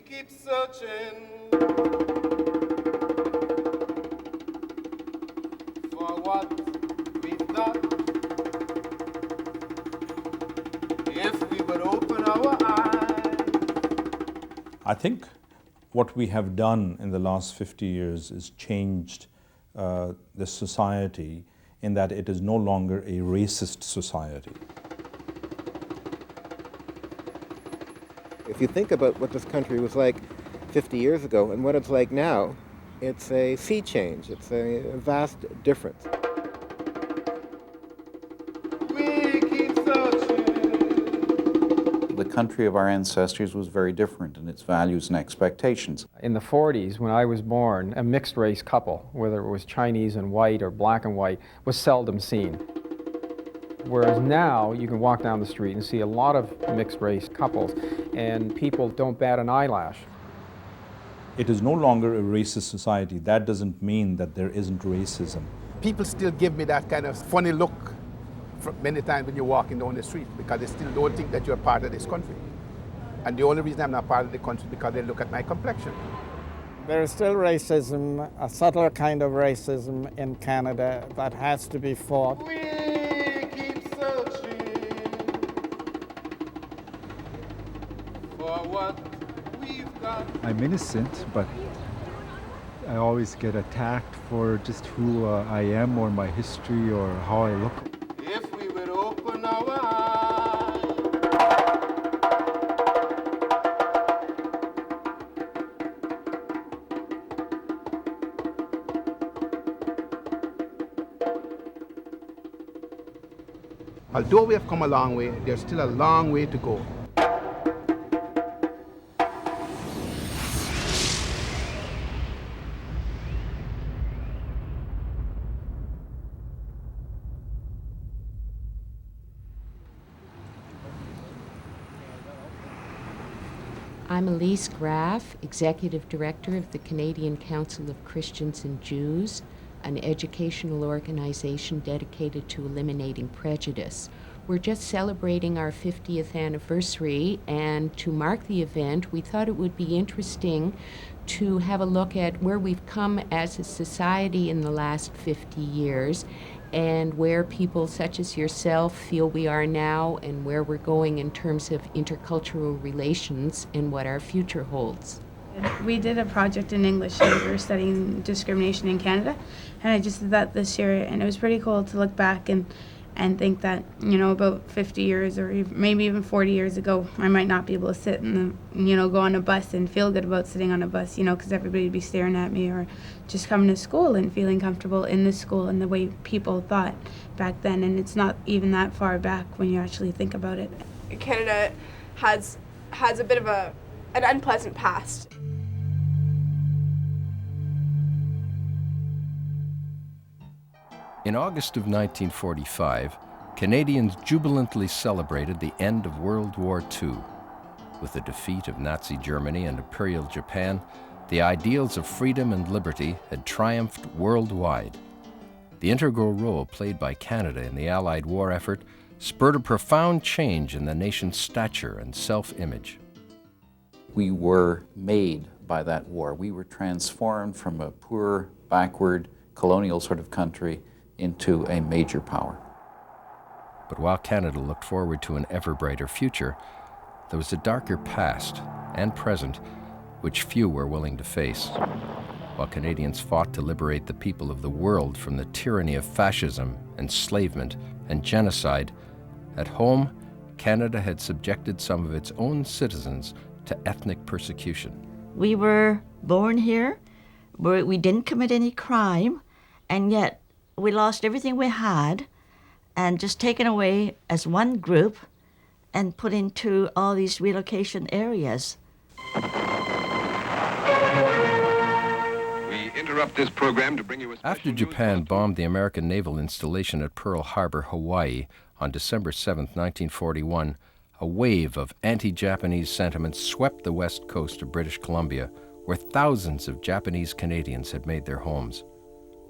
keep searching for what we've got. If we would open our eyes. I think what we have done in the last 50 years is changed this society in that it is no longer a racist society. If you think about what this country was like 50 years ago and what it's like now, it's a sea change. It's a vast difference. We keep searching. The country of our ancestors was very different in its values and expectations. In the 40s, when I was born, a mixed race couple, whether it was Chinese and white or black and white, was seldom seen. Whereas now, you can walk down the street and see a lot of mixed race couples, and people don't bat an eyelash. It is no longer a racist society. That doesn't mean that there isn't racism. People still give me that kind of funny look many times when you're walking down the street, because they still don't think that you're part of this country. And the only reason I'm not part of the country is because they look at my complexion. There is still racism, a subtle kind of racism in Canada that has to be fought. We keep searching for what we've got. I'm innocent, but I always get attacked for just who I am or my history or how I look. If we would open our eyes. Although we have come a long way, there's still a long way to go. I'm Elise Graff, Executive Director of the Canadian Council of Christians and Jews, an educational organization dedicated to eliminating prejudice. We're just celebrating our 50th anniversary, and to mark the event, we thought it would be interesting to have a look at where we've come as a society in the last 50 years and where people such as yourself feel we are now and where we're going in terms of intercultural relations and what our future holds. We did a project in English and we were studying discrimination in Canada, and I just did that this year, and it was pretty cool to look back and think that, you know, about 50 years or maybe even 40 years ago, I might not be able to sit and, you know, go on a bus and feel good about sitting on a bus, you know, because everybody would be staring at me, or just coming to school and feeling comfortable in the school and the way people thought back then. And it's not even that far back when you actually think about it. Canada has a bit of an unpleasant past. In August of 1945, Canadians jubilantly celebrated the end of World War II. With the defeat of Nazi Germany and Imperial Japan, the ideals of freedom and liberty had triumphed worldwide. The integral role played by Canada in the Allied war effort spurred a profound change in the nation's stature and self-image. We were made by that war. We were transformed from a poor, backward, colonial sort of country into a major power. But while Canada looked forward to an ever brighter future, there was a darker past and present which few were willing to face. While Canadians fought to liberate the people of the world from the tyranny of fascism, enslavement, and genocide, at home, Canada had subjected some of its own citizens to ethnic persecution. We were born here, we didn't commit any crime, and yet we lost everything we had and just taken away as one group and put into all these relocation areas. We interrupt this program to bring you a special After Japan bombed the American naval installation at Pearl Harbor, Hawaii on December 7, 1941, a wave of anti-Japanese sentiments swept the west coast of British Columbia, where thousands of Japanese Canadians had made their homes.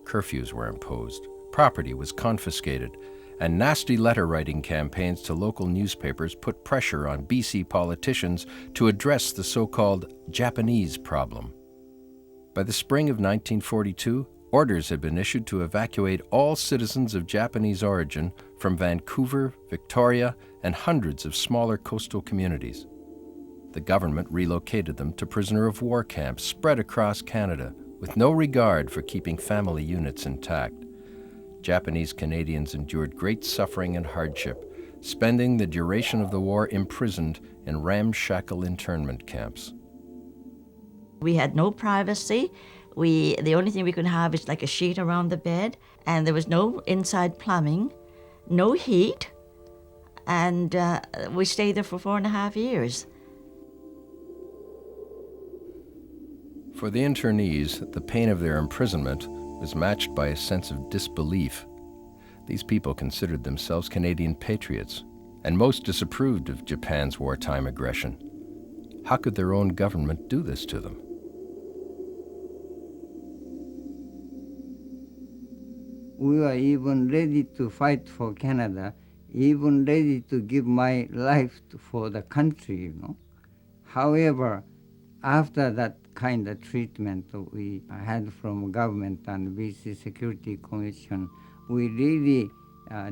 Curfews were imposed, property was confiscated, and nasty letter-writing campaigns to local newspapers put pressure on BC politicians to address the so-called Japanese problem. By the spring of 1942, orders had been issued to evacuate all citizens of Japanese origin from Vancouver, Victoria, and hundreds of smaller coastal communities. The government relocated them to prisoner of war camps spread across Canada with no regard for keeping family units intact. Japanese Canadians endured great suffering and hardship, spending the duration of the war imprisoned in ramshackle internment camps. We had no privacy. The only thing we could have is like a sheet around the bed, and there was no inside plumbing, no heat, and we stayed there for 4.5 years. For the internees, the pain of their imprisonment was matched by a sense of disbelief. These people considered themselves Canadian patriots, and most disapproved of Japan's wartime aggression. How could their own government do this to them? We were even ready to fight for Canada, even ready to give my life for the country, you know. However, after that kind of treatment we had from government and BC Security Commission, we really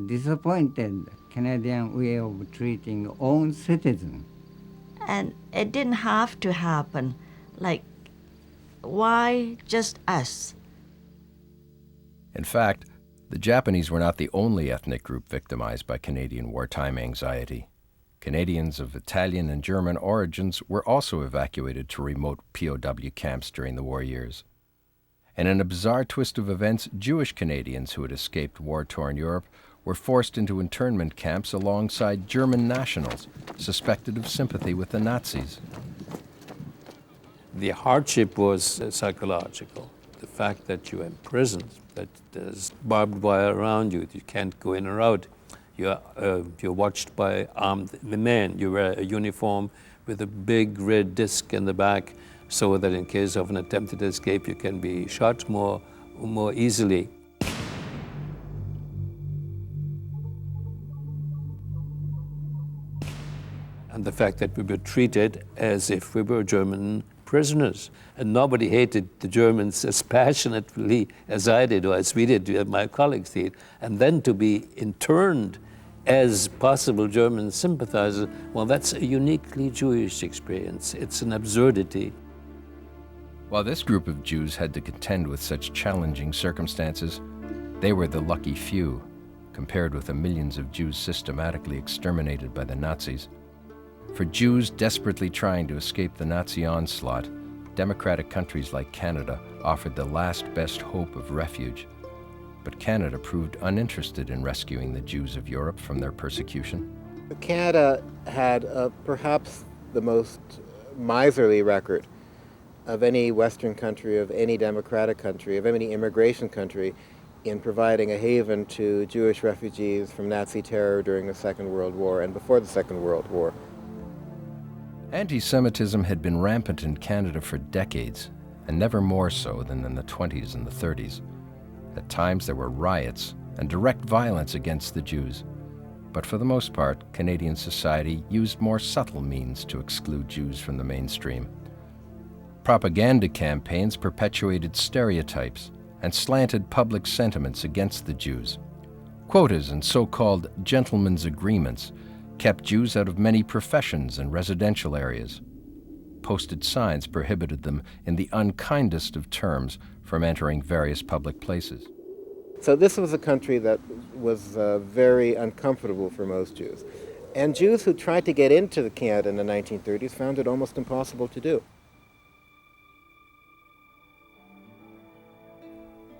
disappointed Canadian way of treating own citizens. And it didn't have to happen. Like, why just us? In fact, the Japanese were not the only ethnic group victimized by Canadian wartime anxiety. Canadians of Italian and German origins were also evacuated to remote POW camps during the war years. And in a bizarre twist of events, Jewish Canadians who had escaped war-torn Europe were forced into internment camps alongside German nationals suspected of sympathy with the Nazis. The hardship was psychological. The fact that you're imprisoned, that there's barbed wire around you, you can't go in or out. You're watched by armed men. You wear a uniform with a big red disc in the back so that in case of an attempted escape, you can be shot more easily. And the fact that we were treated as if we were German prisoners. And nobody hated the Germans as passionately as I did, or as we did, my colleagues did. And then to be interned as possible German sympathizers, well, that's a uniquely Jewish experience. It's an absurdity. While this group of Jews had to contend with such challenging circumstances, they were the lucky few, compared with the millions of Jews systematically exterminated by the Nazis. For Jews desperately trying to escape the Nazi onslaught, democratic countries like Canada offered the last best hope of refuge. But Canada proved uninterested in rescuing the Jews of Europe from their persecution. Canada had perhaps the most miserly record of any Western country, of any democratic country, of any immigration country in providing a haven to Jewish refugees from Nazi terror during the Second World War and before the Second World War. Anti-Semitism had been rampant in Canada for decades, and never more so than in the 20s and the 30s. At times there were riots and direct violence against the Jews. But for the most part, Canadian society used more subtle means to exclude Jews from the mainstream. Propaganda campaigns perpetuated stereotypes and slanted public sentiments against the Jews. Quotas and so-called gentlemen's agreements kept Jews out of many professions and residential areas. Posted signs prohibited them in the unkindest of terms from entering various public places. So this was a country that was very uncomfortable for most Jews. And Jews who tried to get into Canada in the 1930s found it almost impossible to do.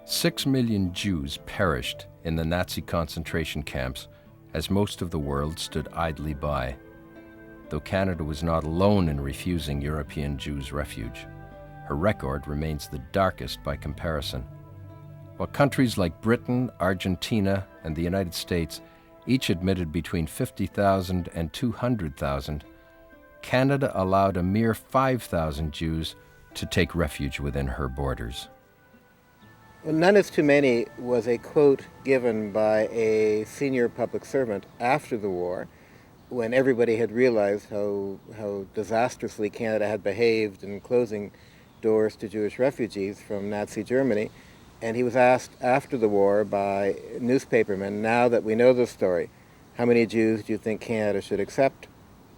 6 million Jews perished in the Nazi concentration camps as most of the world stood idly by. Though Canada was not alone in refusing European Jews refuge, her record remains the darkest by comparison. While countries like Britain, Argentina, and the United States each admitted between 50,000 and 200,000, Canada allowed a mere 5,000 Jews to take refuge within her borders. Well, none is too many was a quote given by a senior public servant after the war, when everybody had realized how disastrously Canada had behaved in closing doors to Jewish refugees from Nazi Germany. And he was asked after the war by newspapermen, now that we know the story, how many Jews do you think Canada should accept?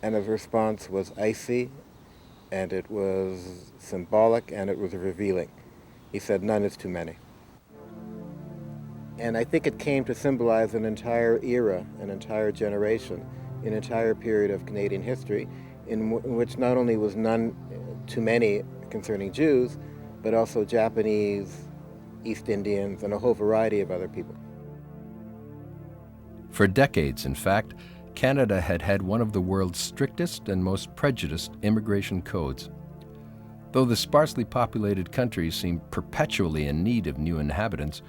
And his response was icy, and it was symbolic, and it was revealing. He said, none is too many. And I think it came to symbolize an entire era, an entire generation, an entire period of Canadian history in which not only was none too many concerning Jews, but also Japanese, East Indians, and a whole variety of other people. For decades, in fact, Canada had had one of the world's strictest and most prejudiced immigration codes. Though the sparsely populated country seemed perpetually in need of new inhabitants,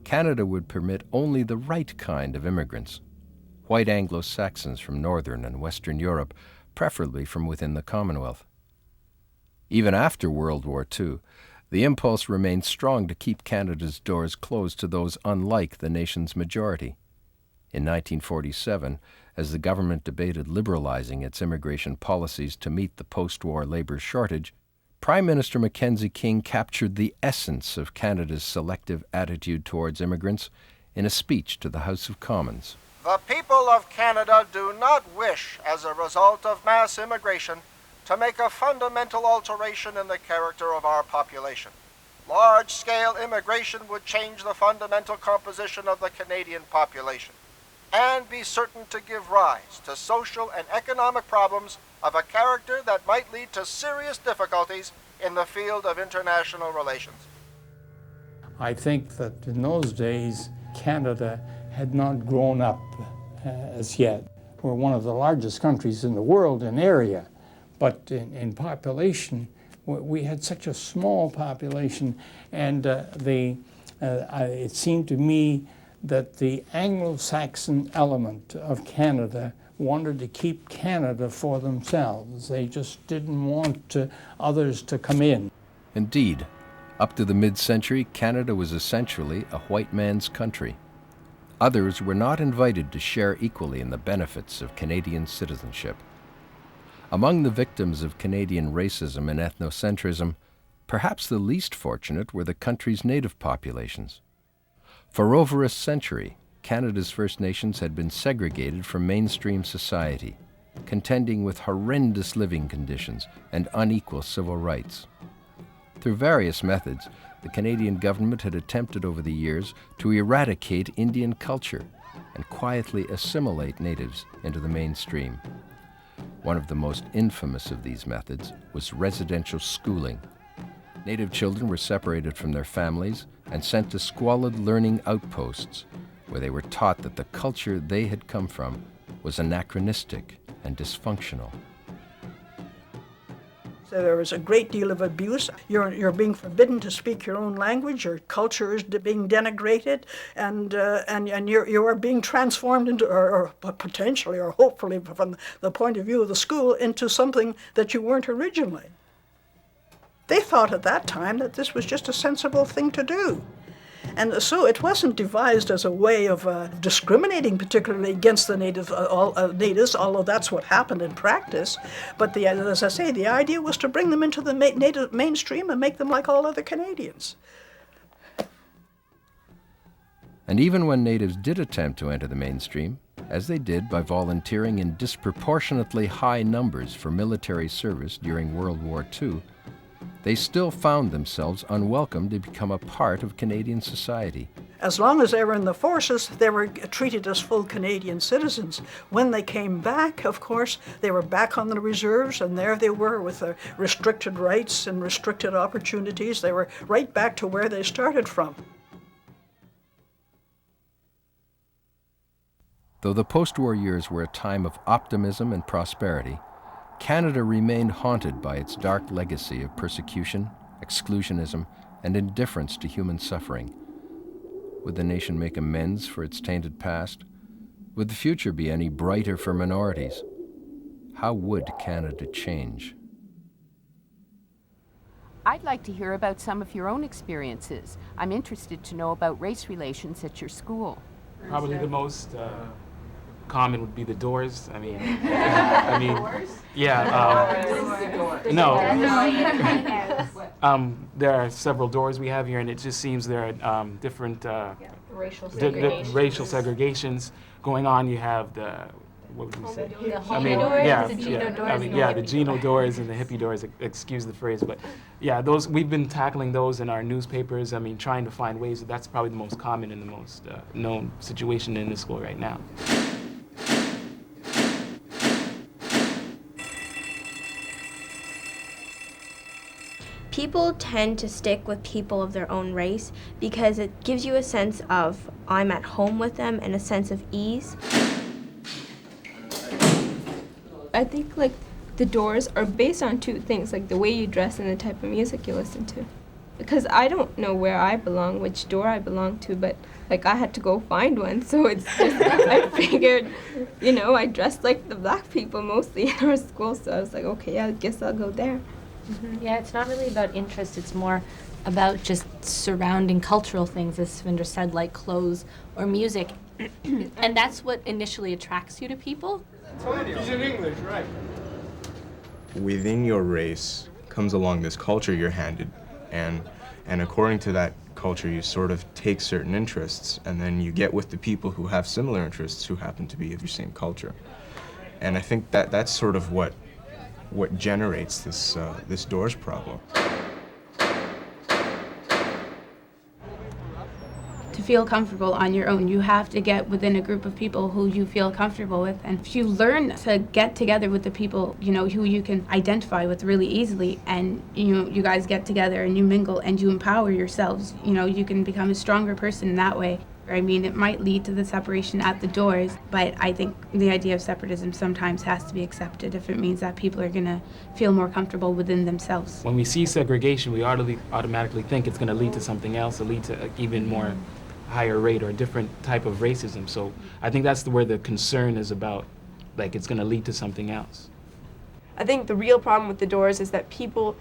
Canada would permit only the right kind of immigrants, white Anglo-Saxons from Northern and Western Europe, preferably from within the Commonwealth. Even after World War II, the impulse remained strong to keep Canada's doors closed to those unlike the nation's majority. In 1947, as the government debated liberalizing its immigration policies to meet the post-war labor shortage, Prime Minister Mackenzie King captured the essence of Canada's selective attitude towards immigrants in a speech to the House of Commons. The people of Canada do not wish, as a result of mass immigration, to make a fundamental alteration in the character of our population. Large-scale immigration would change the fundamental composition of the Canadian population and be certain to give rise to social and economic problems of a character that might lead to serious difficulties in the field of international relations. I think that in those days, Canada had not grown up as yet. We're one of the largest countries in the world in area, but in population, we had such a small population, and it seemed to me that the Anglo-Saxon element of Canada wanted to keep Canada for themselves. They just didn't want others to come in. Indeed, up to the mid-century, Canada was essentially a white man's country. Others were not invited to share equally in the benefits of Canadian citizenship. Among the victims of Canadian racism and ethnocentrism, perhaps the least fortunate were the country's native populations. For over a century, Canada's First Nations had been segregated from mainstream society, contending with horrendous living conditions and unequal civil rights. Through various methods, the Canadian government had attempted over the years to eradicate Indian culture and quietly assimilate natives into the mainstream. One of the most infamous of these methods was residential schooling. Native children were separated from their families and sent to squalid learning outposts, where they were taught that the culture they had come from was anachronistic and dysfunctional. So there was a great deal of abuse. You're being forbidden to speak your own language. Your culture is being denigrated, and you are being transformed into, or potentially, or hopefully, from the point of view of the school, into something that you weren't originally. They thought at that time that this was just a sensible thing to do. And so it wasn't devised as a way of discriminating particularly against the natives, although that's what happened in practice. But as I say, the idea was to bring them into the native mainstream and make them like all other Canadians. And even when natives did attempt to enter the mainstream, as they did by volunteering in disproportionately high numbers for military service during World War II, they still found themselves unwelcome to become a part of Canadian society. As long as they were in the forces, they were treated as full Canadian citizens. When they came back, of course, they were back on the reserves, and there they were with restricted rights and restricted opportunities. They were right back to where they started from. Though the post-war years were a time of optimism and prosperity, Canada remained haunted by its dark legacy of persecution, exclusionism, and indifference to human suffering. Would the nation make amends for its tainted past? Would the future be any brighter for minorities? How would Canada change? I'd like to hear about some of your own experiences. I'm interested to know about race relations at your school. Probably the most common would be the doors. I mean, yeah. There are several doors we have here, and it just seems there are different Racial racial segregations going on. You have the, what would we say? The homo doors, the Geno doors, the Geno doors and the hippie doors, excuse the phrase, but yeah, those, we've been tackling those in our newspapers. I mean, trying to find ways. That's probably the most common and the most known situation in the school right now. People tend to stick with people of their own race because it gives you a sense of I'm at home with them and a sense of ease. I think like the doors are based on two things, like the way you dress and the type of music you listen to. Because I don't know where I belong, which door I belong to, but like I had to go find one, so it's just, I figured, you know, I dressed like the black people mostly in our school, so I was like, okay, I guess I'll go there. Yeah, it's not really about interest, it's more about just surrounding cultural things, as Svinder said, like clothes or music. And that's what initially attracts you to people. He's in English, right? Within your race comes along this culture you're handed, and according to that culture you sort of take certain interests, and then you get with the people who have similar interests who happen to be of your same culture. And I think that that's sort of what generates this this doors problem. To feel comfortable on your own, you have to get within a group of people who you feel comfortable with. And if you learn to get together with the people, you know, who you can identify with really easily, and, you know, you guys get together and you mingle and you empower yourselves, you know, you can become a stronger person in that way. I mean, it might lead to the separation at the doors, but I think the idea of separatism sometimes has to be accepted if it means that people are going to feel more comfortable within themselves. When we see segregation, we automatically think it's going to lead to something else, or lead to an even more higher rate or a different type of racism. So I think that's where the concern is about, like it's going to lead to something else. I think the real problem with the doors is that people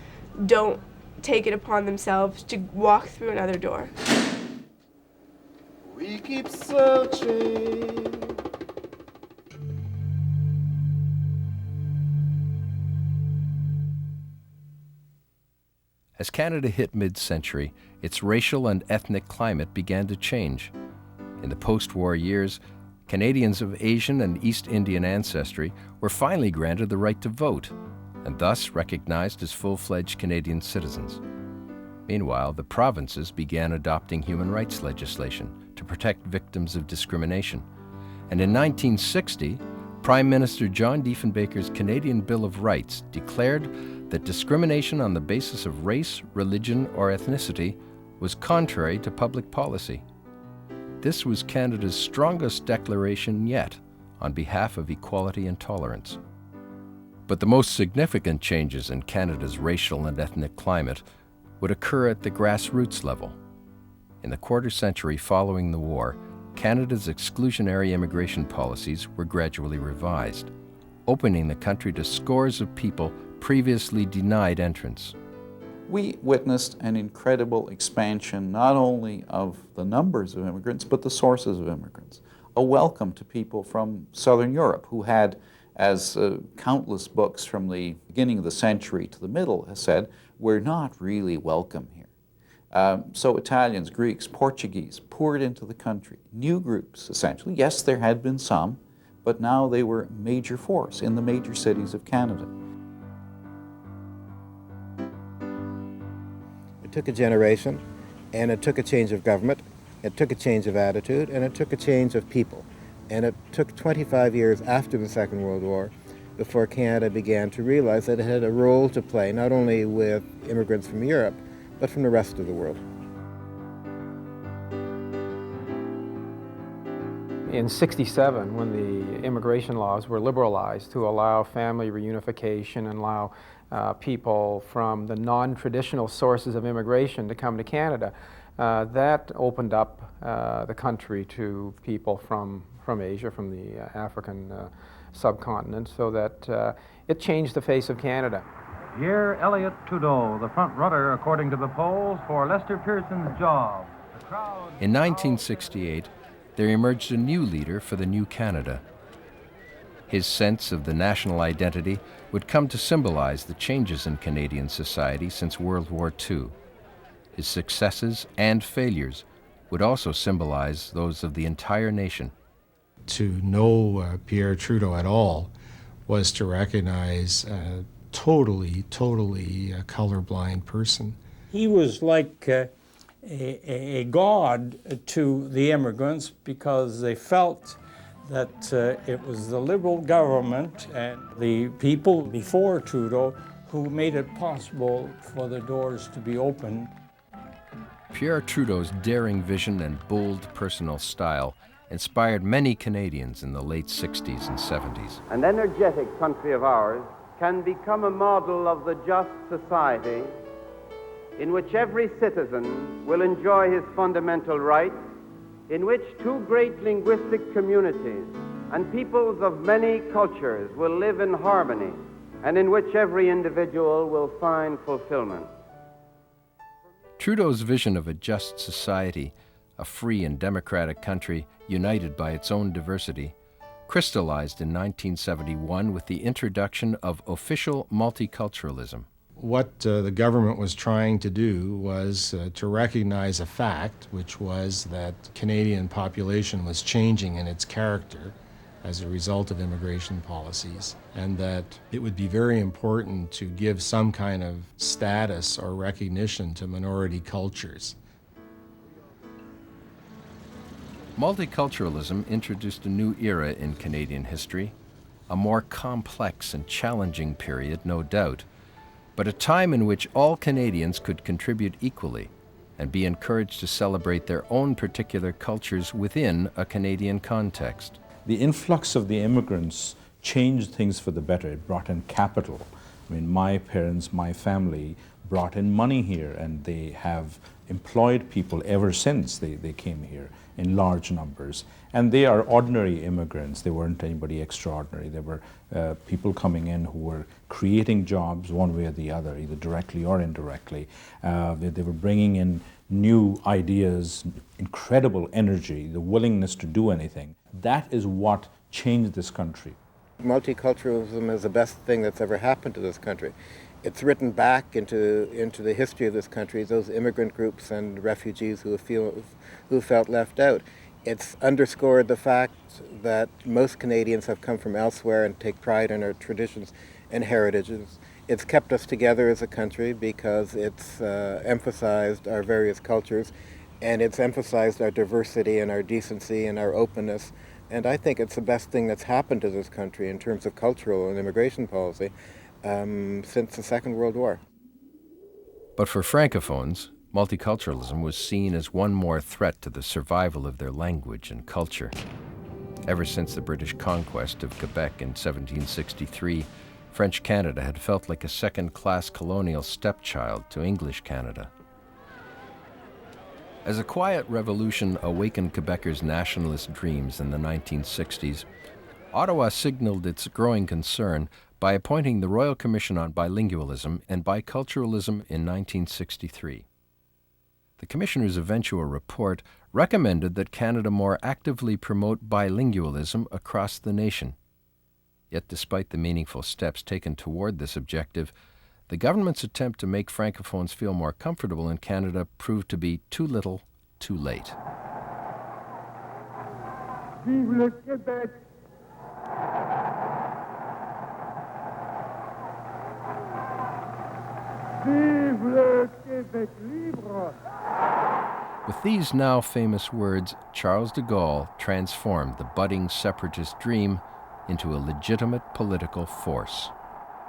don't take it upon themselves to walk through another door. We keep searching. As Canada hit mid-century, its racial and ethnic climate began to change. In the post-war years, Canadians of Asian and East Indian ancestry were finally granted the right to vote, and thus recognized as full-fledged Canadian citizens. Meanwhile, the provinces began adopting human rights legislation to protect victims of discrimination. And in 1960, Prime Minister John Diefenbaker's Canadian Bill of Rights declared that discrimination on the basis of race, religion, or ethnicity was contrary to public policy. This was Canada's strongest declaration yet on behalf of equality and tolerance. But the most significant changes in Canada's racial and ethnic climate would occur at the grassroots level. In the quarter century following the war, Canada's exclusionary immigration policies were gradually revised, opening the country to scores of people previously denied entrance. We witnessed an incredible expansion not only of the numbers of immigrants, but the sources of immigrants. A welcome to people from Southern Europe who had, as countless books from the beginning of the century to the middle has said, we're not really welcome here. So Italians, Greeks, Portuguese poured into the country. New groups, essentially. Yes, there had been some, but now they were a major force in the major cities of Canada. It took a generation, and it took a change of government, it took a change of attitude, and it took a change of people. And it took 25 years after the Second World War before Canada began to realize that it had a role to play, not only with immigrants from Europe, but from the rest of the world. In '67, when the immigration laws were liberalized to allow family reunification and allow people from the non-traditional sources of immigration to come to Canada, that opened up the country to people from Asia, from the African subcontinent, so that it changed the face of Canada. Pierre Elliott Trudeau, the front runner according to the polls for Lester Pearson's job. In 1968, there emerged a new leader for the new Canada. His sense of the national identity would come to symbolize the changes in Canadian society since World War II. His successes and failures would also symbolize those of the entire nation. To know Pierre Trudeau at all was to recognize a totally colorblind person. He was like a god to the immigrants because they felt that it was the Liberal government and the people before Trudeau who made it possible for the doors to be opened. Pierre Trudeau's daring vision and bold personal style inspired many Canadians in the late 60s and 70s. An energetic country of ours can become a model of the just society in which every citizen will enjoy his fundamental rights, in which two great linguistic communities and peoples of many cultures will live in harmony, and in which every individual will find fulfillment. Trudeau's vision of a just society, a free and democratic country united by its own diversity, crystallized in 1971 with the introduction of official multiculturalism. What the government was trying to do was to recognize a fact, which was that Canadian population was changing in its character as a result of immigration policies, and that it would be very important to give some kind of status or recognition to minority cultures. Multiculturalism introduced a new era in Canadian history, a more complex and challenging period, no doubt, but a time in which all Canadians could contribute equally and be encouraged to celebrate their own particular cultures within a Canadian context. The influx of the immigrants changed things for the better. It brought in capital. I mean, my parents, my family brought in money here, and they have employed people ever since they came here in large numbers. And they are ordinary immigrants. They weren't anybody extraordinary. They were people coming in who were creating jobs one way or the other, either directly or indirectly. They were bringing in new ideas, incredible energy, the willingness to do anything. That is what changed this country. Multiculturalism is the best thing that's ever happened to this country. It's written back into the history of this country, those immigrant groups and refugees who felt left out. It's underscored the fact that most Canadians have come from elsewhere and take pride in our traditions and heritages. It's kept us together as a country because it's emphasized our various cultures, and it's emphasized our diversity and our decency and our openness. And I think it's the best thing that's happened to this country in terms of cultural and immigration policy since the Second World War. But for Francophones, multiculturalism was seen as one more threat to the survival of their language and culture. Ever since the British conquest of Quebec in 1763, French Canada had felt like a second-class colonial stepchild to English Canada. As a quiet revolution awakened Quebecers' nationalist dreams in the 1960s, Ottawa signaled its growing concern by appointing the Royal Commission on Bilingualism and Biculturalism in 1963. The Commissioner's eventual report recommended that Canada more actively promote bilingualism across the nation. Yet despite the meaningful steps taken toward this objective, the government's attempt to make Francophones feel more comfortable in Canada proved to be too little, too late. Vive le Québec! Vive le Québec libre! With these now famous words, Charles de Gaulle transformed the budding separatist dream into a legitimate political force.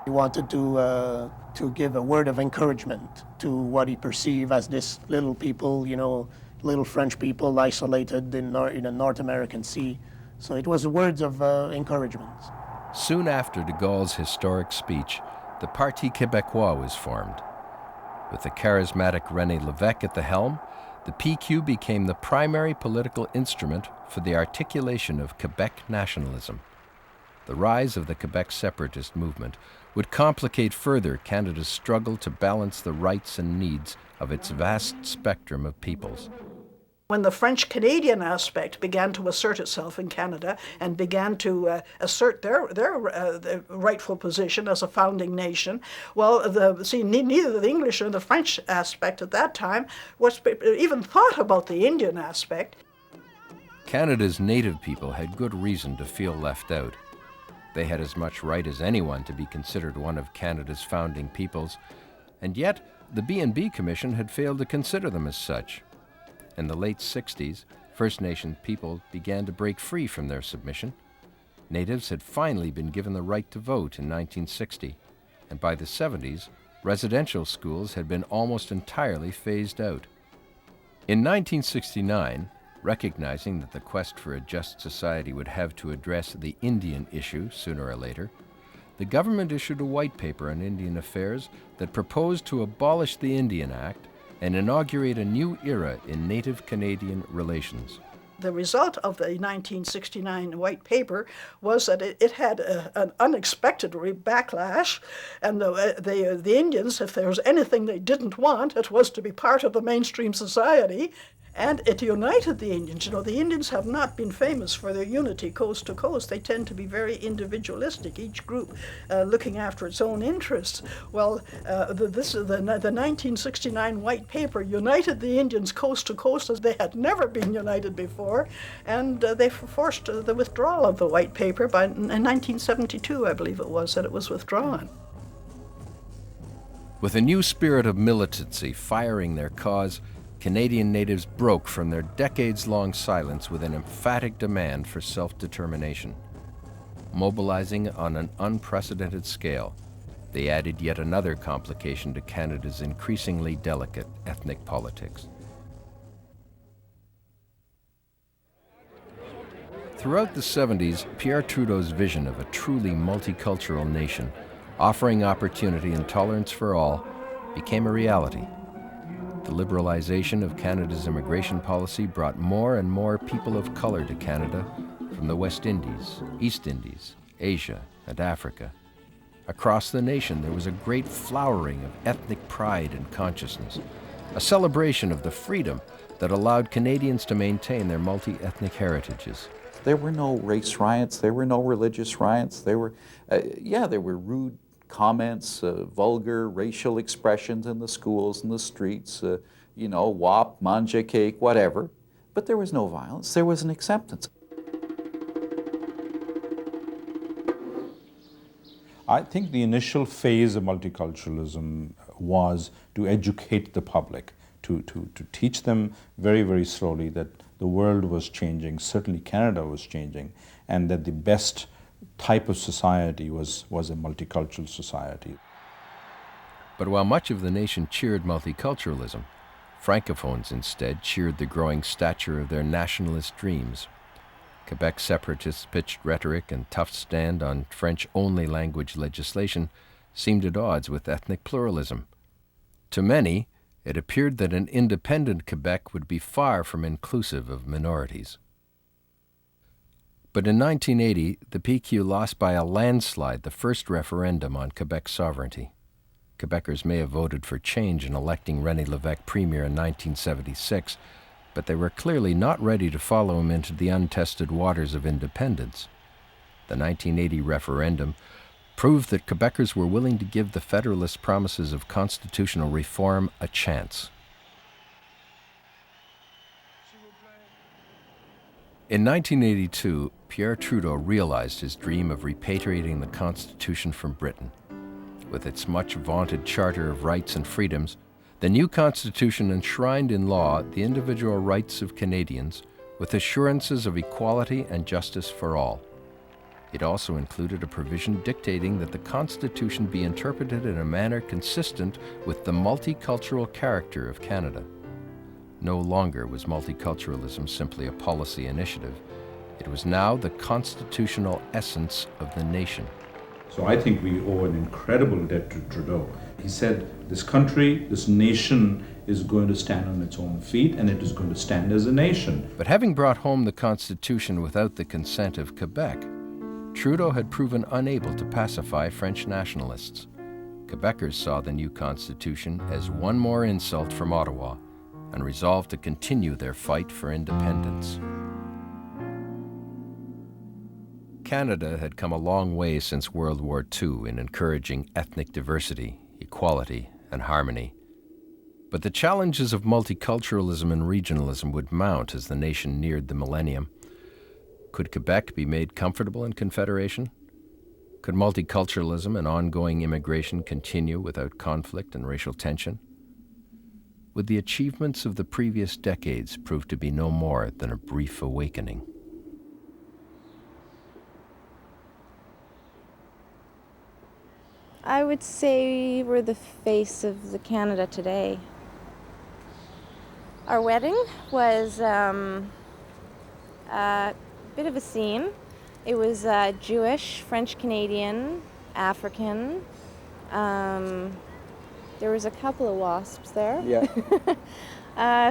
He wanted to give a word of encouragement to what he perceived as this little people, little French people isolated in a North American sea. So it was words of encouragement. Soon after de Gaulle's historic speech, the Parti Québécois was formed. With the charismatic René Lévesque at the helm, the PQ became the primary political instrument for the articulation of Quebec nationalism. the rise of the Quebec separatist movement would complicate further Canada's struggle to balance the rights and needs of its vast spectrum of peoples. When the French-Canadian aspect began to assert itself in Canada and began to assert their rightful position as a founding nation, well, neither the English nor the French aspect at that time was even thought about the Indian aspect. Canada's native people had good reason to feel left out. They had as much right as anyone to be considered one of Canada's founding peoples, and yet the B&B Commission had failed to consider them as such. In the late 60s, First Nation people began to break free from their submission. Natives had finally been given the right to vote in 1960, and by the 70s, residential schools had been almost entirely phased out. In 1969, recognizing that the quest for a just society would have to address the Indian issue sooner or later, the government issued a white paper on Indian affairs that proposed to abolish the Indian Act and inaugurate a new era in Native Canadian relations. The result of the 1969 white paper was that it had an unexpected backlash, and the Indians, if there was anything they didn't want, it was to be part of the mainstream society. And it united the Indians. You know, the Indians have not been famous for their unity coast to coast. They tend to be very individualistic, each group looking after its own interests. Well, the 1969 white paper united the Indians coast to coast as they had never been united before, and they forced the withdrawal of the white paper in 1972, I believe it was, that it was withdrawn. With a new spirit of militancy firing their cause, Canadian natives broke from their decades-long silence with an emphatic demand for self-determination. Mobilizing on an unprecedented scale, they added yet another complication to Canada's increasingly delicate ethnic politics. Throughout the 70s, Pierre Trudeau's vision of a truly multicultural nation, offering opportunity and tolerance for all, became a reality. The liberalization of Canada's immigration policy brought more and more people of color to Canada from the West Indies, East Indies, Asia, and Africa. Across the nation, there was a great flowering of ethnic pride and consciousness, a celebration of the freedom that allowed Canadians to maintain their multi-ethnic heritages. There were no race riots, there were no religious riots, there were rude comments, vulgar racial expressions in the schools and the streets, wop, manja cake, whatever. But there was no violence, there was an acceptance. I think the initial phase of multiculturalism was to educate the public, to teach them very, very slowly that the world was changing, certainly Canada was changing, and that the best type of society was a multicultural society. But while much of the nation cheered multiculturalism, Francophones instead cheered the growing stature of their nationalist dreams. Quebec separatists' pitched rhetoric and tough stand on French-only language legislation seemed at odds with ethnic pluralism. To many, it appeared that an independent Quebec would be far from inclusive of minorities. But in 1980, the PQ lost by a landslide the first referendum on Quebec sovereignty. Quebecers may have voted for change in electing René Lévesque premier in 1976, but they were clearly not ready to follow him into the untested waters of independence. The 1980 referendum proved that Quebecers were willing to give the Federalist promises of constitutional reform a chance. In 1982, Pierre Trudeau realized his dream of repatriating the Constitution from Britain. With its much vaunted Charter of Rights and Freedoms, the new Constitution enshrined in law the individual rights of Canadians with assurances of equality and justice for all. It also included a provision dictating that the Constitution be interpreted in a manner consistent with the multicultural character of Canada. No longer was multiculturalism simply a policy initiative. It was now the constitutional essence of the nation. So I think we owe an incredible debt to Trudeau. He said, this country, this nation is going to stand on its own feet, and it is going to stand as a nation. But having brought home the Constitution without the consent of Quebec, Trudeau had proven unable to pacify French nationalists. Quebecers saw the new constitution as one more insult from Ottawa and resolved to continue their fight for independence. Canada had come a long way since World War II in encouraging ethnic diversity, equality, and harmony. But the challenges of multiculturalism and regionalism would mount as the nation neared the millennium. Could Quebec be made comfortable in Confederation? Could multiculturalism and ongoing immigration continue without conflict and racial tension? Would the achievements of the previous decades prove to be no more than a brief awakening? I would say we're the face of the Canada today. Our wedding was a bit of a scene. It was Jewish, French-Canadian, African. There was a couple of WASPs there. Yeah.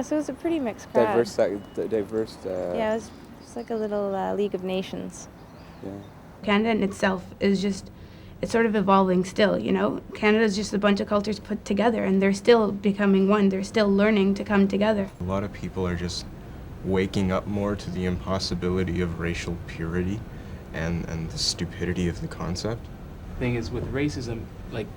So it was a pretty mixed crowd. Diverse. Yeah, it was like a little League of Nations. Yeah. Canada in itself is just, it's sort of evolving still, you know? Canada's just a bunch of cultures put together, and they're still becoming one. They're still learning to come together. A lot of people are just waking up more to the impossibility of racial purity and the stupidity of the concept. The thing is, with racism, like,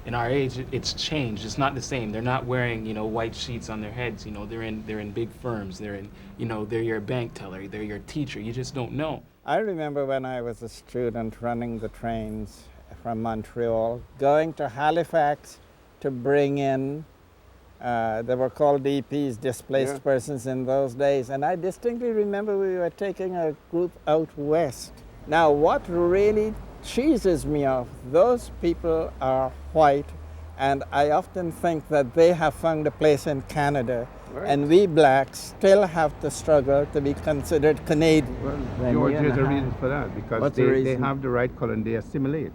in our age, it's changed. It's not the same. They're not wearing, you know, white sheets on their heads. You know, they're in big firms. They're in, you know, they're your bank teller. They're your teacher. You just don't know. I remember when I was a student running the trains from Montreal, going to Halifax to bring in, they were called DPs, displaced persons in those days. And I distinctly remember we were taking a group out west. Now, what really cheeses me off, those people are white, and I often think that they have found a place in Canada, and we blacks still have to struggle to be considered Canadian. Well, George, there's a reason for that, because they have the right color and they assimilate.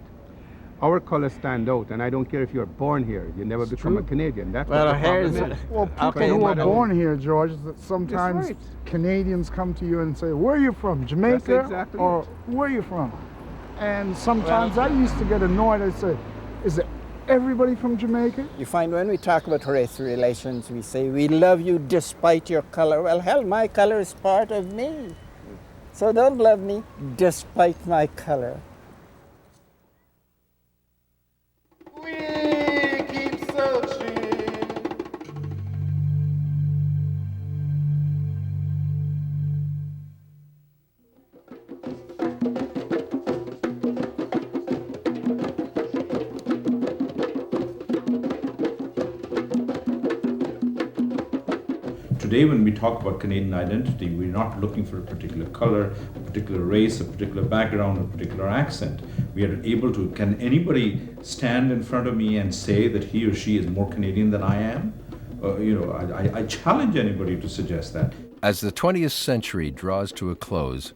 Our colors stand out, and I don't care if you're born here, you never become a Canadian. That's what the problem is. Well, people who are born here, George, that sometimes Canadians come to you and say, where are you from, Jamaica? Or where are you from? And sometimes I used to get annoyed. I'd say, is it everybody from Jamaica? You find when we talk about race relations, we say, we love you despite your color. Well, hell, my color is part of me. So don't love me despite my color. We keep searching. Today, when we talk about Canadian identity, we're not looking for a particular color, a particular race, a particular background, a particular accent. We are able to, can anybody stand in front of me and say that he or she is more Canadian than I am? I challenge anybody to suggest that. As the 20th century draws to a close,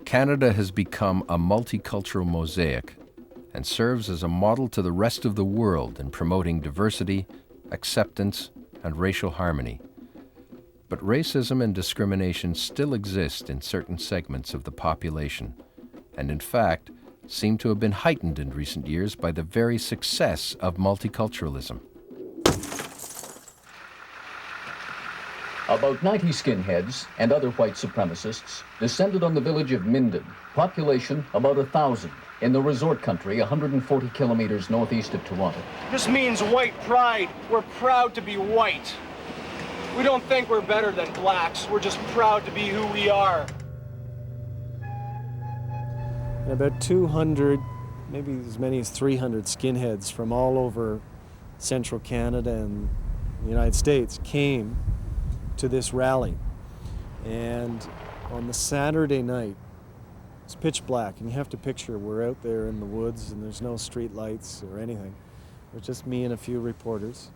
Canada has become a multicultural mosaic and serves as a model to the rest of the world in promoting diversity, acceptance, and racial harmony. But racism and discrimination still exist in certain segments of the population, and in fact, seem to have been heightened in recent years by the very success of multiculturalism. About 90 skinheads and other white supremacists descended on the village of Minden, population about 1,000, in the resort country 140 kilometers northeast of Toronto. This means white pride. We're proud to be white. We don't think we're better than blacks. We're just proud to be who we are. And about 200, maybe as many as 300 skinheads from all over central Canada and the United States came to this rally. And on the Saturday night, it's pitch black, and you have to picture we're out there in the woods and there's no street lights or anything. It was just me and a few reporters.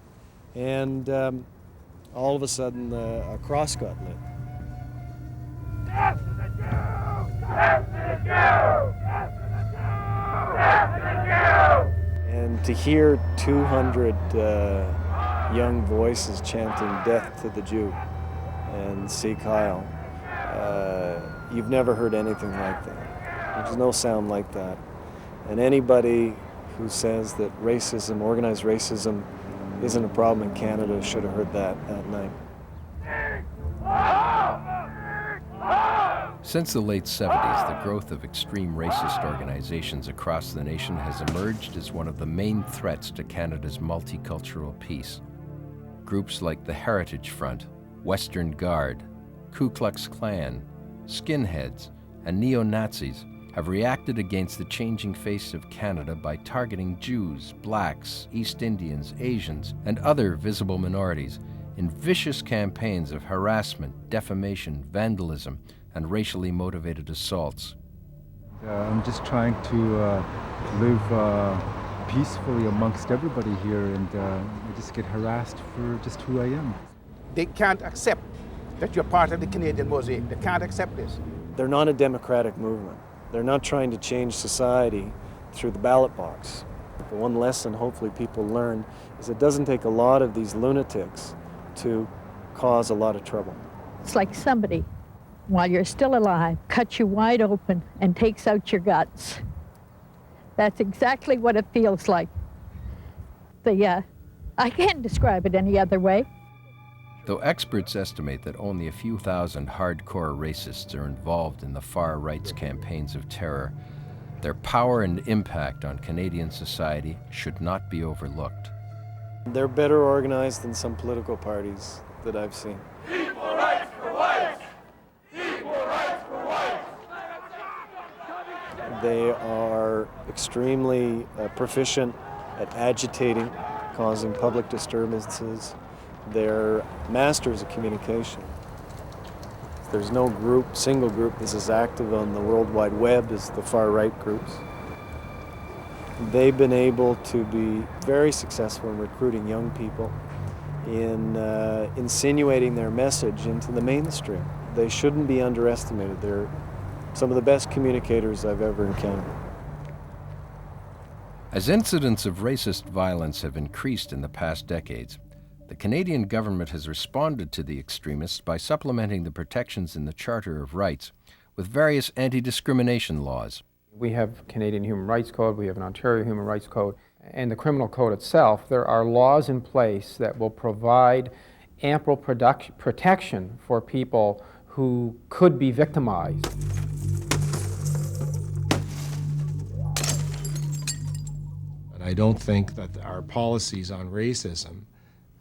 And all of a sudden, a cross got lit. Death to the Jew! Death to the Jew! Death to the Jew! Death to the Jew! And to hear 200 young voices chanting "Death to the Jew" and "See Kyle," you've never heard anything like that. There's no sound like that. And anybody who says that racism, organized racism, isn't a problem in Canada should have heard that night. Since the late 70s, the growth of extreme racist organizations across the nation has emerged as one of the main threats to Canada's multicultural peace. Groups like the Heritage Front, Western Guard, Ku Klux Klan, skinheads, and neo-Nazis have reacted against the changing face of Canada by targeting Jews, blacks, East Indians, Asians, and other visible minorities in vicious campaigns of harassment, defamation, vandalism, and racially motivated assaults. I'm just trying to live peacefully amongst everybody here, and I just get harassed for just who I am. They can't accept that you're part of the Canadian mosaic. They can't accept this. They're not a democratic movement. They're not trying to change society through the ballot box. The one lesson hopefully people learn is it doesn't take a lot of these lunatics to cause a lot of trouble. It's like somebody, while you're still alive, cuts you wide open and takes out your guts. That's exactly what it feels like. I can't describe it any other way. Though experts estimate that only a few thousand hardcore racists are involved in the far right's campaigns of terror, their power and impact on Canadian society should not be overlooked. They're better organized than some political parties that I've seen. Equal rights for whites! Equal rights for whites! They are extremely proficient at agitating, causing public disturbances. They're masters of communication. There's no single group that's as active on the World Wide Web as the far-right groups. They've been able to be very successful in recruiting young people, in insinuating their message into the mainstream. They shouldn't be underestimated. They're some of the best communicators I've ever encountered. As incidents of racist violence have increased in the past decades, the Canadian government has responded to the extremists by supplementing the protections in the Charter of Rights with various anti-discrimination laws. We have Canadian Human Rights Code, we have an Ontario Human Rights Code, and the Criminal Code itself. There are laws in place that will provide ample protection for people who could be victimized. And I don't think that our policies on racism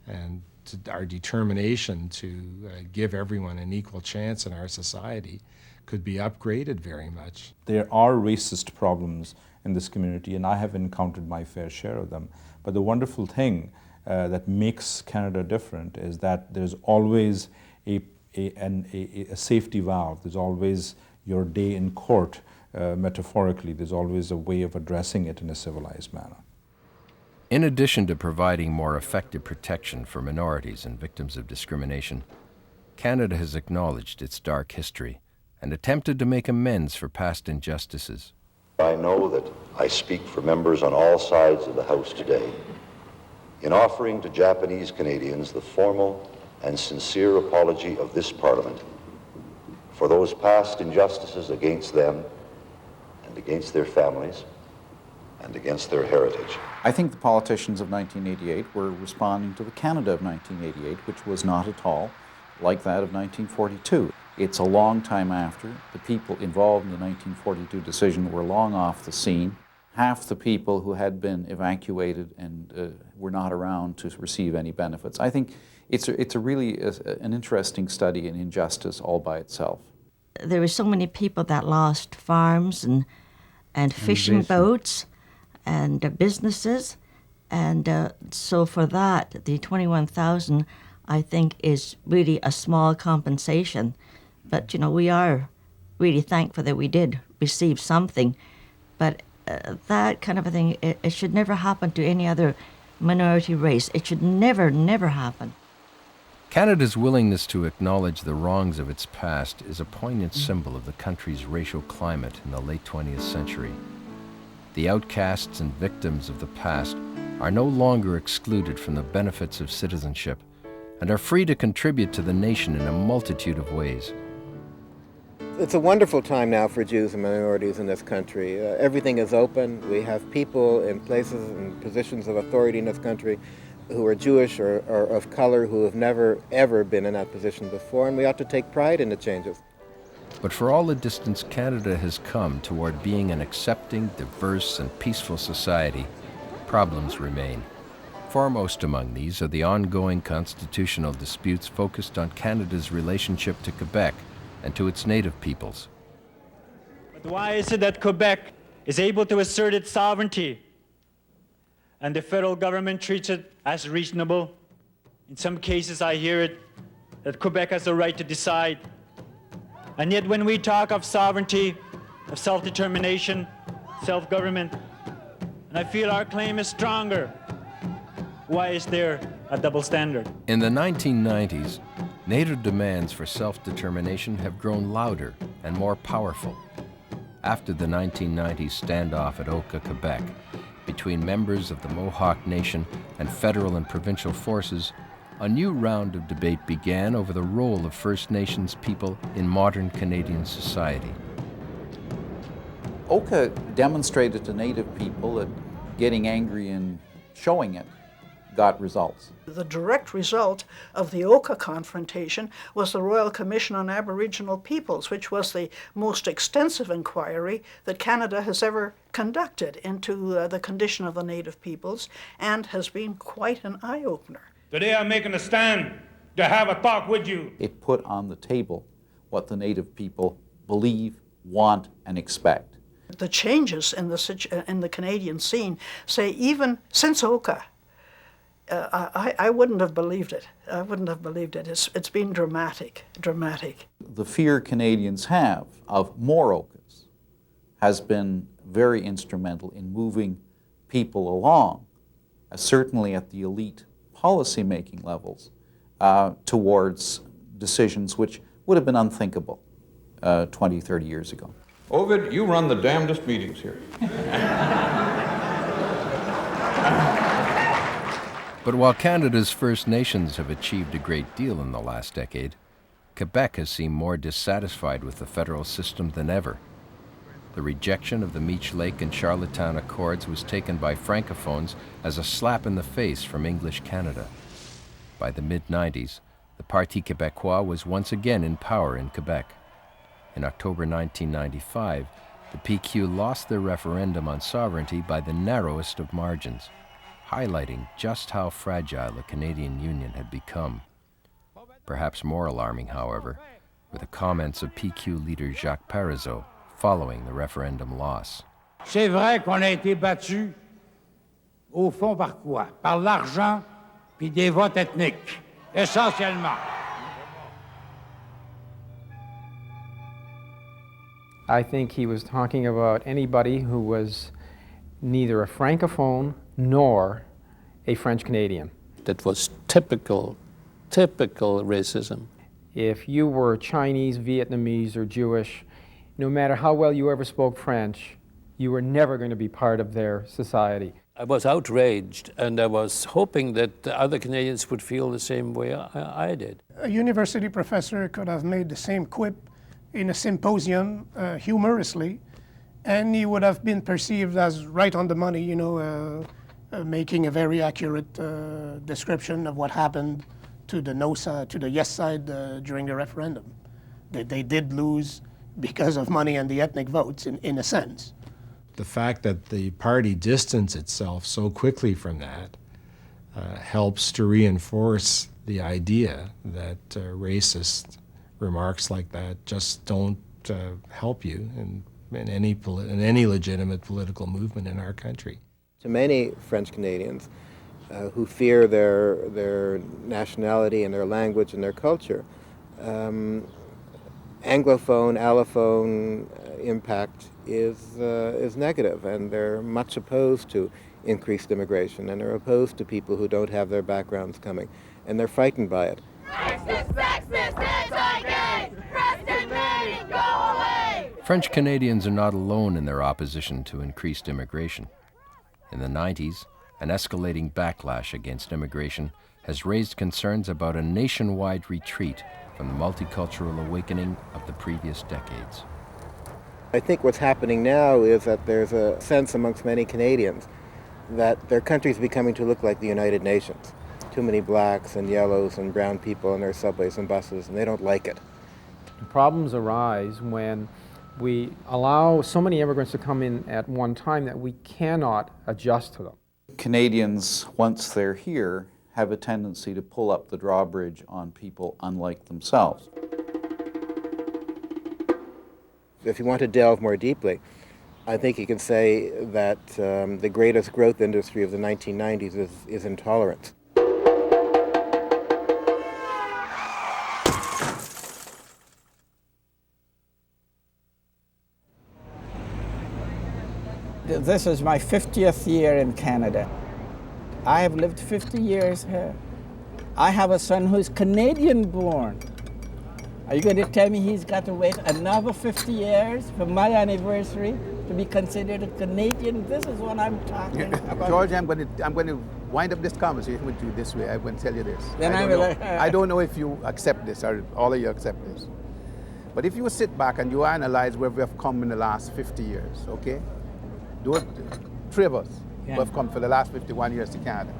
and our determination to give everyone an equal chance in our society could be upgraded very much. There are racist problems in this community, and I have encountered my fair share of them. But the wonderful thing that makes Canada different is that there's always a safety valve. There's always your day in court, metaphorically. There's always a way of addressing it in a civilized manner. In addition to providing more effective protection for minorities and victims of discrimination, Canada has acknowledged its dark history and attempted to make amends for past injustices. I know that I speak for members on all sides of the House today in offering to Japanese Canadians the formal and sincere apology of this Parliament for those past injustices against them and against their families and against their heritage. I think the politicians of 1988 were responding to the Canada of 1988, which was not at all like that of 1942. It's a long time after. The people involved in the 1942 decision were long off the scene. Half the people who had been evacuated and were not around to receive any benefits. I think it's a really an interesting study in injustice all by itself. There were so many people that lost farms and fishing boats and businesses, and so for that, the 21,000, I think, is really a small compensation. But, you know, we are really thankful that we did receive something. But that kind of a thing, it should never happen to any other minority race. It should never, never happen. Canada's willingness to acknowledge the wrongs of its past is a poignant symbol of the country's racial climate in the late 20th century. The outcasts and victims of the past are no longer excluded from the benefits of citizenship and are free to contribute to the nation in a multitude of ways. It's a wonderful time now for Jews and minorities in this country. Everything is open. We have people in places and positions of authority in this country who are Jewish or of color who have never, ever been in that position before, and we ought to take pride in the changes. But for all the distance Canada has come toward being an accepting, diverse, and peaceful society, problems remain. Foremost among these are the ongoing constitutional disputes focused on Canada's relationship to Quebec and to its native peoples. But why is it that Quebec is able to assert its sovereignty and the federal government treats it as reasonable? In some cases I hear it that Quebec has the right to decide. And yet when we talk of sovereignty, of self-determination, self-government, and I feel our claim is stronger, why is there a double standard? In the 1990s, Native demands for self-determination have grown louder and more powerful. After the 1990s standoff at Oka, Quebec, between members of the Mohawk Nation and federal and provincial forces, a new round of debate began over the role of First Nations people in modern Canadian society. Oka demonstrated to Native people that getting angry and showing it got results. The direct result of the Oka confrontation was the Royal Commission on Aboriginal Peoples, which was the most extensive inquiry that Canada has ever conducted into the condition of the Native peoples, and has been quite an eye-opener. Today I'm making a stand to have a talk with you. It put on the table what the Native people believe, want, and expect. The changes in the Canadian scene, say even since Oka, I wouldn't have believed it. I wouldn't have believed it. It's been dramatic, dramatic. The fear Canadians have of more Okas has been very instrumental in moving people along, certainly at the elite policy-making levels, towards decisions which would have been unthinkable 20, 30 years ago. Ovid, you run the damnedest meetings here. But while Canada's First Nations have achieved a great deal in the last decade, Quebec has seemed more dissatisfied with the federal system than ever. The rejection of the Meech Lake and Charlottetown Accords was taken by Francophones as a slap in the face from English Canada. By the mid-90s, the Parti Québécois was once again in power in Quebec. In October 1995, the PQ lost their referendum on sovereignty by the narrowest of margins, highlighting just how fragile the Canadian Union had become. Perhaps more alarming, however, were the comments of PQ leader Jacques Parizeau following the referendum loss. C'est vrai qu'on a été battu, au fond par quoi? Par l'argent puis des votes ethniques, essentiellement. I think he was talking about anybody who was neither a Francophone nor a French Canadian. That was typical racism. If you were Chinese, Vietnamese, or Jewish, no matter how well you ever spoke French, you were never going to be part of their society. I was outraged, and I was hoping that other Canadians would feel the same way I did. A university professor could have made the same quip in a symposium humorously, and he would have been perceived as right on the money, you know, making a very accurate description of what happened to the no side, to the yes side during the referendum. They did lose because of money and the ethnic votes, in a sense. The fact that the party distanced itself so quickly from that helps to reinforce the idea that racist remarks like that just don't help you in any legitimate political movement in our country. To many French Canadians who fear their nationality and their language and their culture, Anglophone, Allophone impact is negative, and they're much opposed to increased immigration, and they're opposed to people who don't have their backgrounds coming, and they're frightened by it. Racist, sexist, anti-gay, Preston Manning, go away! French Canadians are not alone in their opposition to increased immigration. In the 90s, an escalating backlash against immigration has raised concerns about a nationwide retreat from the multicultural awakening of the previous decades. I think what's happening now is that there's a sense amongst many Canadians that their country's becoming to look like the United Nations. Too many blacks and yellows and brown people in their subways and buses, and they don't like it. Problems arise when we allow so many immigrants to come in at one time that we cannot adjust to them. Canadians, once they're here, have a tendency to pull up the drawbridge on people unlike themselves. If you want to delve more deeply, I think you can say that the greatest growth industry of the 1990s is intolerance. This is my 50th year in Canada. I have lived 50 years here. I have a son who's Canadian born. Are you going to tell me he's got to wait another 50 years for my anniversary to be considered a Canadian? This is what I'm talking about. George, I'm going to wind up this conversation with you this way. I'm going to tell you this. Then I don't know if you accept this or all of you accept this. But if you sit back and you analyze where we have come in the last 50 years, okay? Three of us who have come for the last 51 years to Canada.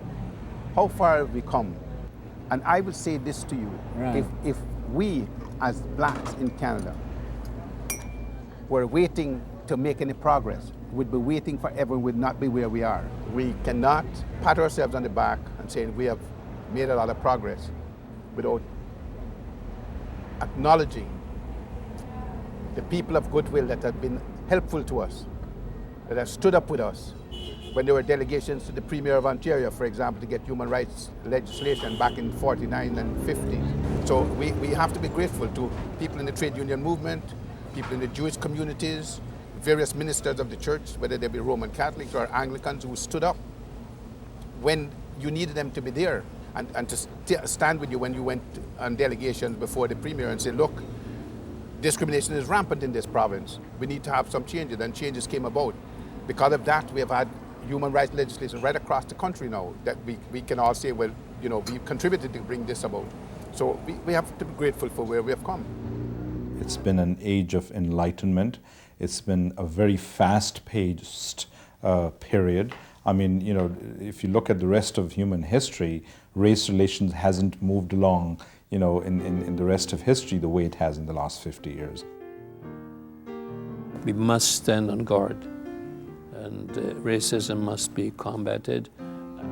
How far have we come? And I would say this to you. Right. If we, as blacks in Canada, were waiting to make any progress, we'd be waiting forever and would not be where we are. We cannot pat ourselves on the back and say we have made a lot of progress without acknowledging the people of goodwill that have been helpful to us, that have stood up with us when there were delegations to the Premier of Ontario, for example, to get human rights legislation back in 49 and 50. So we have to be grateful to people in the trade union movement, people in the Jewish communities, various ministers of the church, whether they be Roman Catholics or Anglicans, who stood up when you needed them to be there and to stand with you when you went on delegations before the Premier and say, look, discrimination is rampant in this province. We need to have some changes, and changes came about. Because of that, we have had human rights legislation right across the country now that we can all say, well, you know, we contributed to bring this about. So we have to be grateful for where we have come. It's been an age of enlightenment. It's been a very fast-paced period. I mean, you know, if you look at the rest of human history, race relations hasn't moved along, you know, in the rest of history the way it has in the last 50 years. We must stand on guard, and racism must be combated,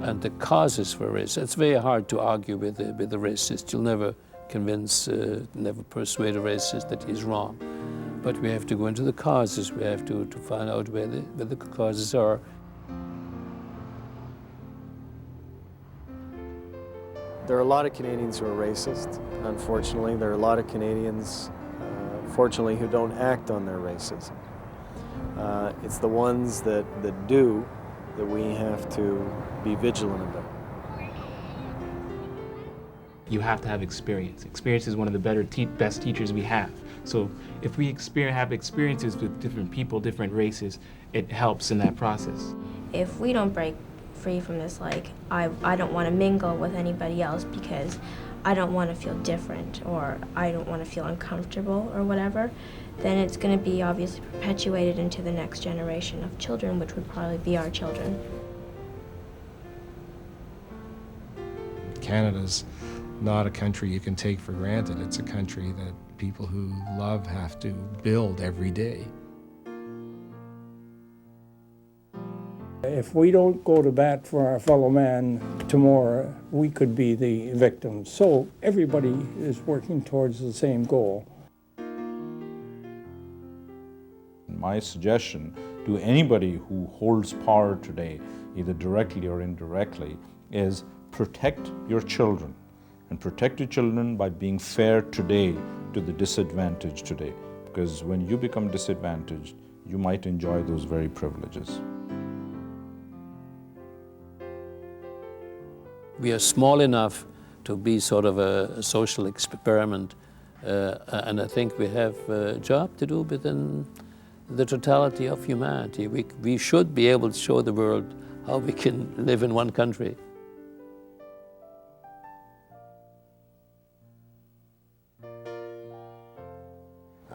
and the causes for racism. It's very hard to argue with the racist. You'll never convince, never persuade a racist that he's wrong. But we have to go into the causes. We have to find out where the causes are. There are a lot of Canadians who are racist, unfortunately. There are a lot of Canadians, fortunately, who don't act on their racism. It's the ones that do that we have to be vigilant about. You have to have experience. Experience is one of the best teachers we have. So if we have experiences with different people, different races, it helps in that process. If we don't break free from this, like, I don't want to mingle with anybody else because I don't want to feel different or I don't want to feel uncomfortable or whatever, then it's going to be obviously perpetuated into the next generation of children, which would probably be our children. Canada's not a country you can take for granted. It's a country that people who love have to build every day. If we don't go to bat for our fellow man tomorrow, we could be the victims. So everybody is working towards the same goal. My suggestion to anybody who holds power today, either directly or indirectly, is protect your children. And protect your children by being fair today to the disadvantaged today. Because when you become disadvantaged, you might enjoy those very privileges. We are small enough to be sort of a social experiment, and I think we have a job to do within the totality of humanity. We should be able to show the world how we can live in one country.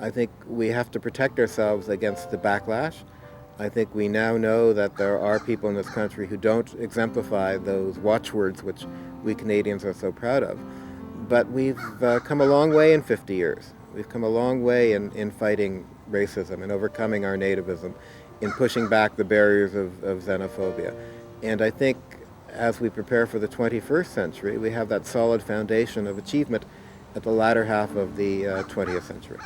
I think we have to protect ourselves against the backlash. I think we now know that there are people in this country who don't exemplify those watchwords which we Canadians are so proud of. But we've come a long way in 50 years. We've come a long way in fighting racism and overcoming our nativism, in pushing back the barriers of xenophobia. And I think as we prepare for the 21st century, we have that solid foundation of achievement at the latter half of the 20th century.